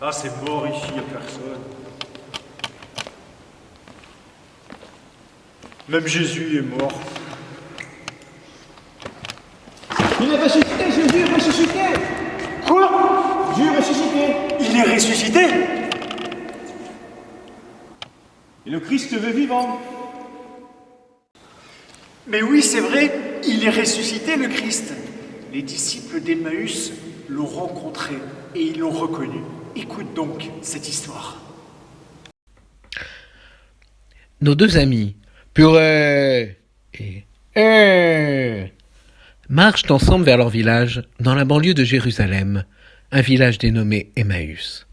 Ah, c'est mort ici, y a personne. Même Jésus est mort. Il est ressuscité, Jésus est ressuscité. Quoi? Jésus est ressuscité. Il est ressuscité? Et le Christ est vivant. Mais oui, c'est vrai, il est ressuscité, le Christ. Les disciples d'Emmaüs l'ont rencontré et ils l'ont reconnu. Écoute donc cette histoire. Nos deux amis, Purée et marchent ensemble vers leur village, dans la banlieue de Jérusalem, un village dénommé Emmaüs.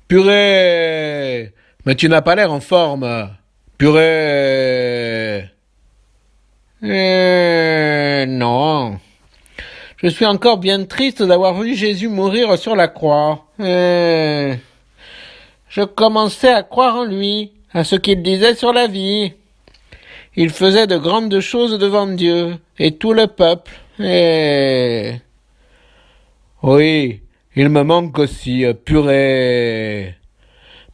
Purée, mais tu n'as pas l'air en forme. Purée. Non. Je suis encore bien triste d'avoir vu Jésus mourir sur la croix. Je commençais à croire en lui, à ce qu'il disait sur la vie. Il faisait de grandes choses devant Dieu et tout le peuple. Oui, il me manque aussi, purée.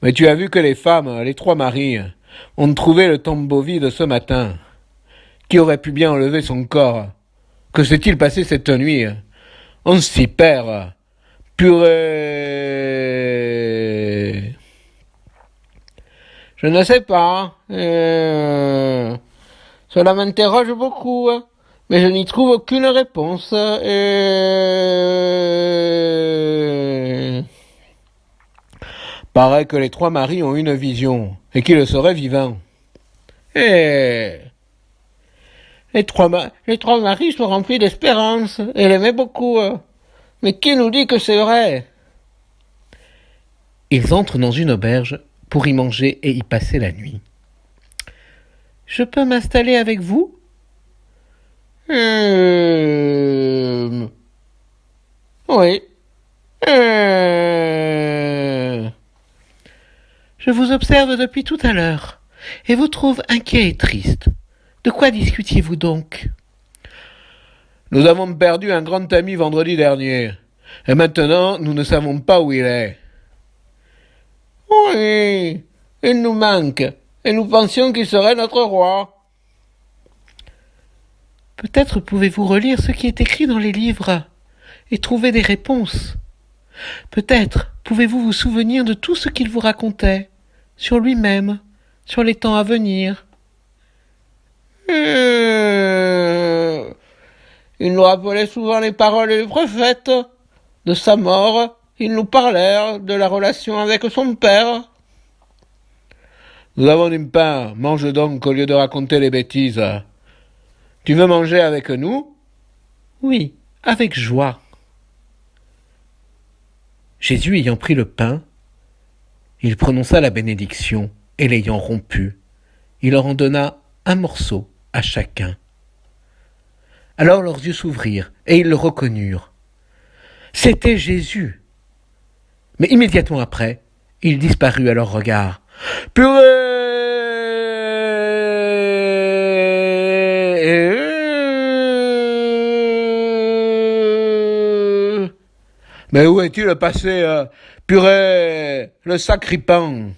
Mais tu as vu que les femmes, les trois maris, ont trouvé le tombeau vide ce matin. Qui aurait pu bien enlever son corps? Que s'est-il passé cette nuit? On s'y perd. Purée. Je ne sais pas. Cela m'interroge beaucoup, mais je n'y trouve aucune réponse. Paraît que les trois maris ont une vision, et qu'ils seraient vivants. Les trois maris sont remplis d'espérance, et l'aimaient beaucoup. Mais qui nous dit que c'est vrai? Ils entrent dans une auberge pour y manger et y passer la nuit. Je peux m'installer avec vous? Oui. Je vous observe depuis tout à l'heure, et vous trouve inquiet et triste. De quoi discutiez-vous donc? Nous avons perdu un grand ami vendredi dernier, et maintenant nous ne savons pas où il est. Oui, il nous manque, et nous pensions qu'il serait notre roi. Peut-être pouvez-vous relire ce qui est écrit dans les livres, et trouver des réponses. Peut-être pouvez-vous vous souvenir de tout ce qu'il vous racontait, sur lui-même, sur les temps à venir. Il nous rappelait souvent les paroles des prophètes. De sa mort, ils nous parlèrent de la relation avec son père. Nous avons du pain, mange donc au lieu de raconter les bêtises. Tu veux manger avec nous? Oui, avec joie. Jésus ayant pris le pain, il prononça la bénédiction, et l'ayant rompu, il leur en donna un morceau à chacun. Alors leurs yeux s'ouvrirent, et ils le reconnurent. C'était Jésus. Mais immédiatement après, il disparut à leur regard. Purée! Mais où est-il passé, purée, le sacripant?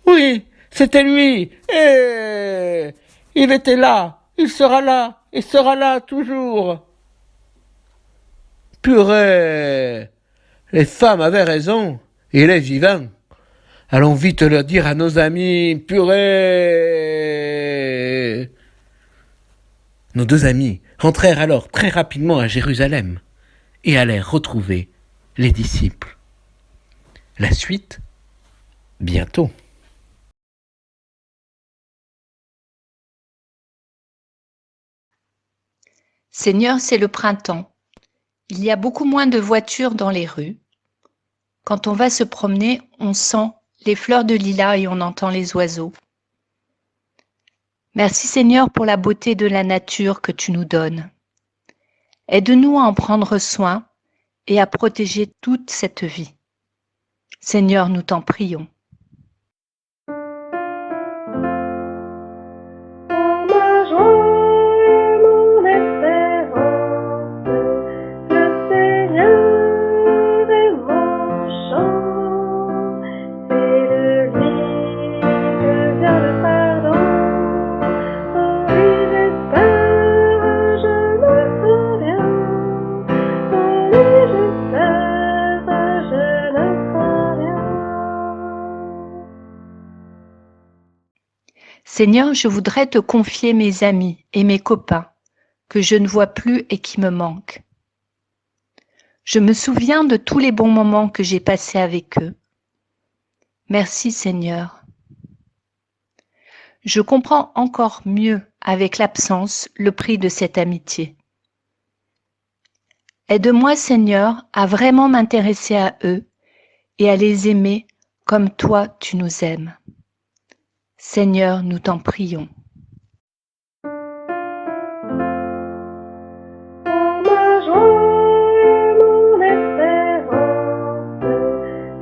Oui, c'était lui. Il était là, il sera là toujours. Purée, les femmes avaient raison, il est vivant. Allons vite le dire à nos amis, purée. Nos deux amis rentrèrent alors très rapidement à Jérusalem et allèrent retrouver les disciples. La suite, bientôt. Seigneur, c'est le printemps. Il y a beaucoup moins de voitures dans les rues. Quand on va se promener, on sent les fleurs de lilas et on entend les oiseaux. Merci Seigneur pour la beauté de la nature que tu nous donnes. Aide-nous à en prendre soin et à protéger toute cette vie. Seigneur, nous t'en prions. Ma joie et mon espérance, le Seigneur est mon Seigneur, je voudrais te confier mes amis et mes copains que je ne vois plus et qui me manquent. Je me souviens de tous les bons moments que j'ai passés avec eux. Merci Seigneur. Je comprends encore mieux avec l'absence le prix de cette amitié. Aide-moi Seigneur à vraiment m'intéresser à eux et à les aimer comme toi tu nous aimes. Seigneur, nous t'en prions. Ô ma joie et mon espérance,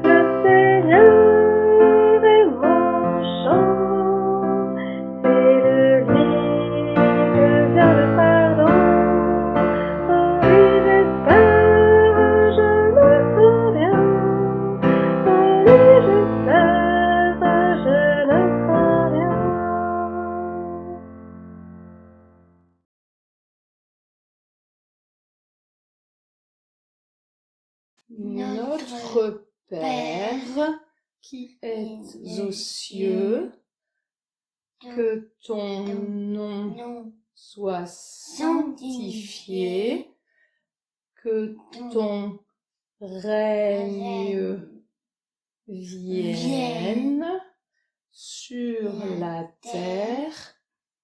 le Seigneur est mon chant. C'est de lui que vient le pardon. En lui j'espère, je me souviens. En lui j'espère, je ne crains rien. Notre Père qui es aux cieux, que ton nom soit sanctifié, que ton règne vienne sur la terre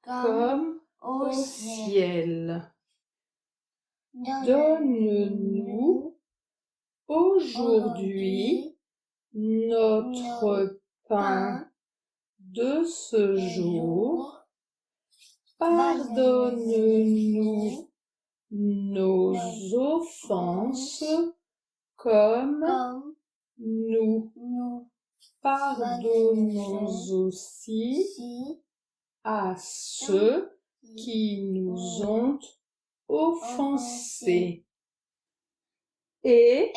comme au ciel. Donne-nous aujourd'hui notre pain de ce jour. Pardonne-nous nos offenses comme nous pardonnons aussi à ceux qui nous ont offensés. Et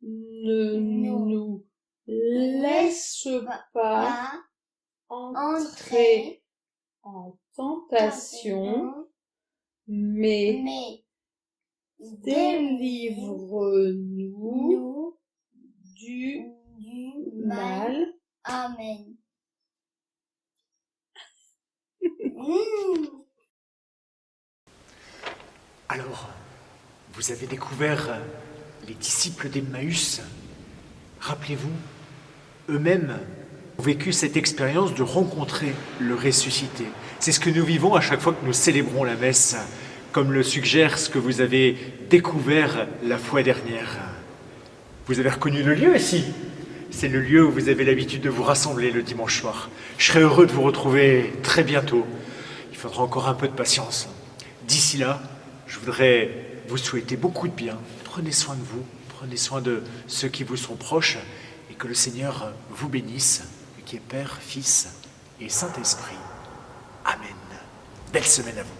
ne nous laisse pas entrer en tentation, mais délivre-nous du mal. Amen. Alors, vous avez découvert les disciples d'Emmaüs. Rappelez-vous, eux-mêmes ont vécu cette expérience de rencontrer le ressuscité. C'est ce que nous vivons à chaque fois que nous célébrons la messe, comme le suggère ce que vous avez découvert la fois dernière. Vous avez reconnu le lieu ici. C'est le lieu où vous avez l'habitude de vous rassembler le dimanche soir. Je serai heureux de vous retrouver très bientôt. Il faudra encore un peu de patience. D'ici là, je voudrais vous souhaiter beaucoup de bien. Prenez soin de vous, prenez soin de ceux qui vous sont proches et que le Seigneur vous bénisse, qui est Père, Fils et Saint-Esprit. Amen. Belle semaine à vous.